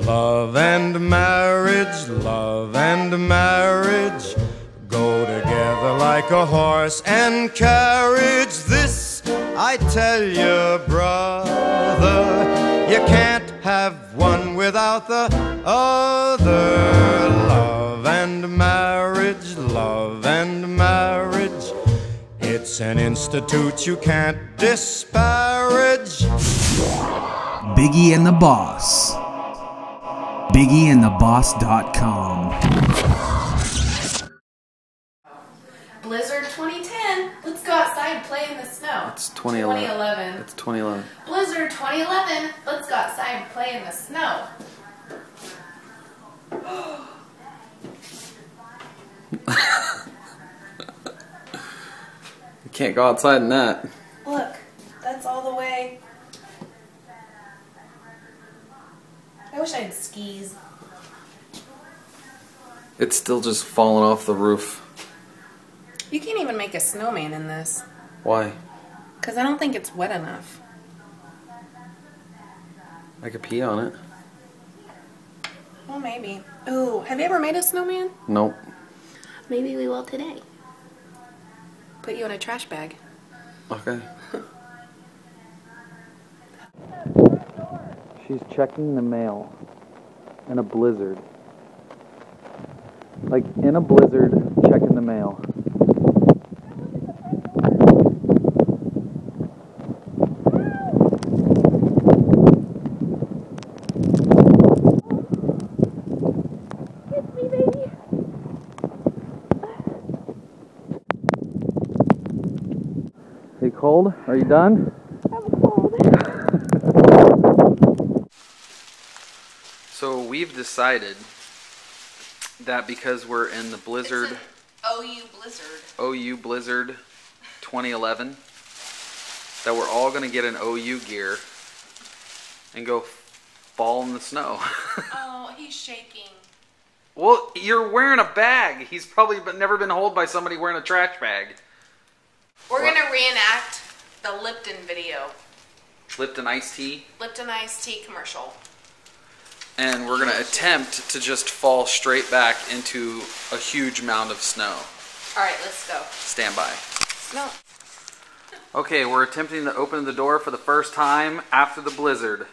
Love and marriage go together like a horse and carriage. This I tell you, brother, you can't have one without the other. Love and marriage, it's an institute you can't disparage. Biggie and the Boss. BiggieandTheBoss.com. Blizzard 2010. Let's go outside and play in the snow. It's 2011. It's 2011. Blizzard 2011. Let's go outside and play in the snow. You can't go outside in that. Look, that's all the way. I wish I had skis. It's still just falling off the roof. You can't even make a snowman in this. Why? Because I don't think it's wet enough. I could pee on it. Well, maybe. Ooh, have you ever made a snowman? Nope. Maybe we will today. Put you in a trash bag. Okay. She's checking the mail in a blizzard. Like in a blizzard, checking the mail. Kiss me, baby. Are you cold? Are you done? I'm cold. So we've decided that because we're in the Blizzard, OU Blizzard 2011, that we're all going to get an OU gear and go fall in the snow. Oh, he's shaking. Well, you're wearing a bag. He's probably never been held by somebody wearing a trash bag. We're going to reenact the Lipton video. Lipton iced tea. Lipton iced tea commercial. And we're going to attempt to just fall straight back into a huge mound of snow. Alright, let's go. Stand by. No. Okay, we're attempting to open the door for the first time after the blizzard.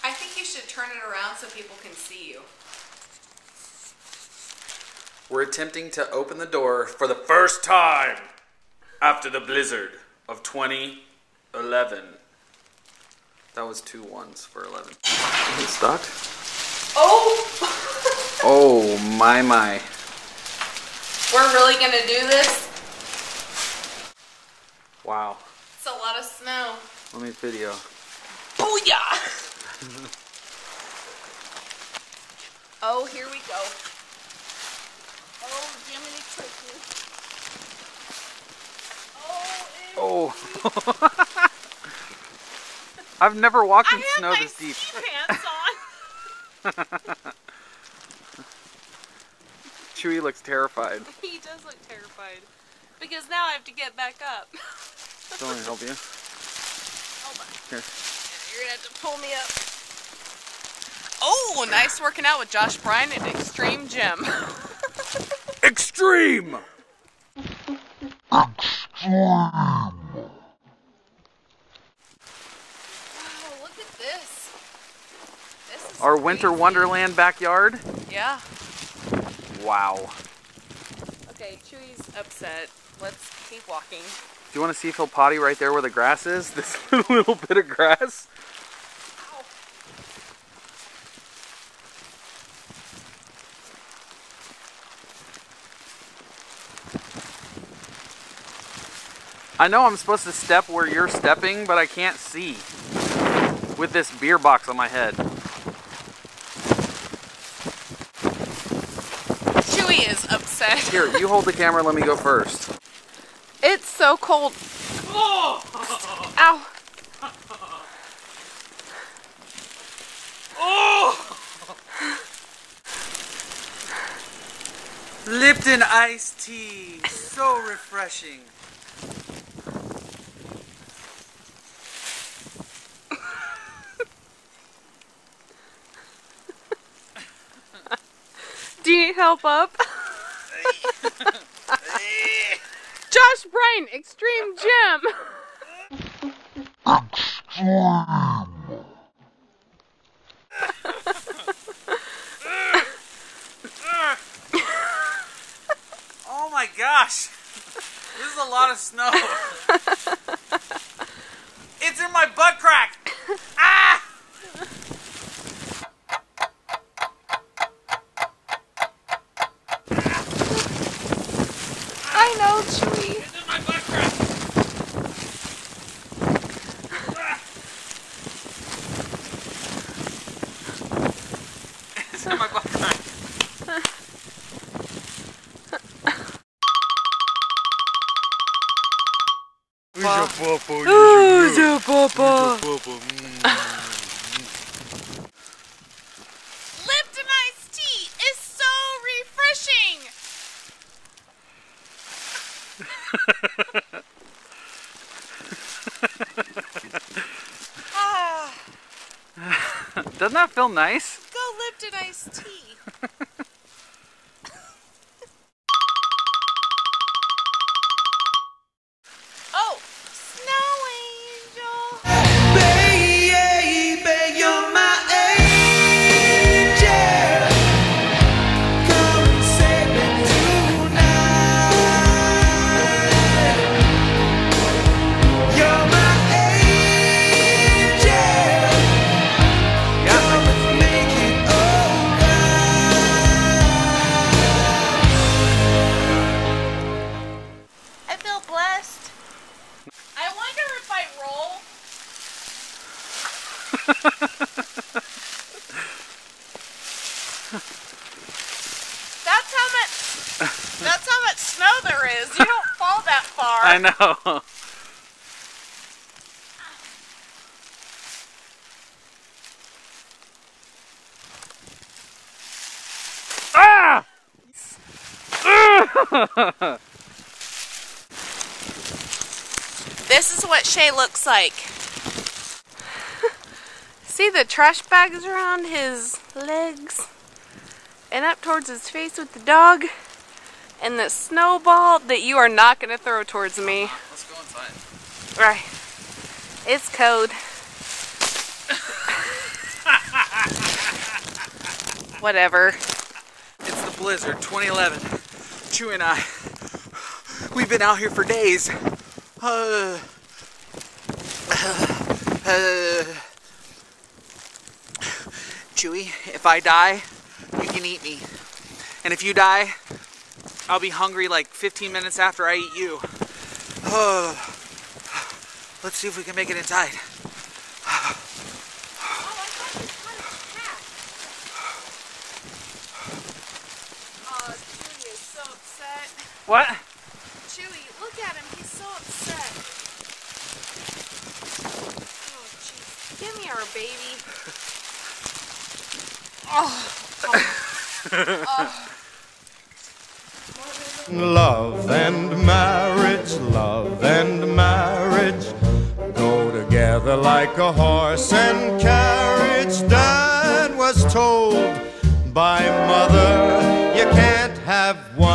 I think you should turn it around so people can see you. We're attempting to open the door for the first time after the blizzard of 2011. That was 2 1s for 11. Is it stuck? Oh! Oh, my. We're really going to do this? Wow. It's a lot of snow. Let me video. Booyah! Oh, here we go. Oh, Jiminy Christmas. Oh, Oh. I've never walked in snow this deep. Pants on. Chewy looks terrified. He does look terrified. Because now I have to get back up. Do you want me to help you? Hold on. Here. You're going to have to pull me up. Oh, nice working out with Josh Bryan at Extreme Gym. Extreme! Wow, look at this. This is Our winter crazy. wonderland backyard? Yeah. Wow. Okay, Chewy's upset. Let's keep walking. Do you want to see if he'll potty right there where the grass is? This little bit of grass? Ow. I know I'm supposed to step where you're stepping, but I can't see with this beer box on my head. Chewy is upset. Here, you hold the camera, let me go first. It's so cold. Oh! Ow. Oh! Lipton iced tea, so refreshing. Do you need help up? Josh Bryan, Extreme Gym. Oh my gosh. This is a lot of snow. It's in my butt crack. Ah! I know, Chewie. It's in my butt crack. It's in my butt crack. Who's your papa? Lipton iced tea is so refreshing. Doesn't that feel nice? Go Lipton iced tea. Oh, snow angel. Baby, you're my angel. Come and save me tonight. You're my angel. Come and make it alright. I feel blessed. I wonder if I roll. That's how much snow there is. You don't fall that far. I know. Ah! This is what Shay looks like. See the trash bags around his legs and up towards his face with the dog and the snowball that you are not going to throw towards me. Let's go inside. Right. It's cold. Whatever. It's the Blizzard 2011. Chewie and I, we've been out here for days. Chewie, if I die, you can eat me. And if you die, I'll be hungry like 15 minutes after I eat you. Let's see if we can make it inside. Oh, Chewie is so upset. What? Chewie, look at him. He's so upset. Oh, jeez. Give me our baby. Love and marriage go together like a horse and carriage. Dad was told by mother, you can't have one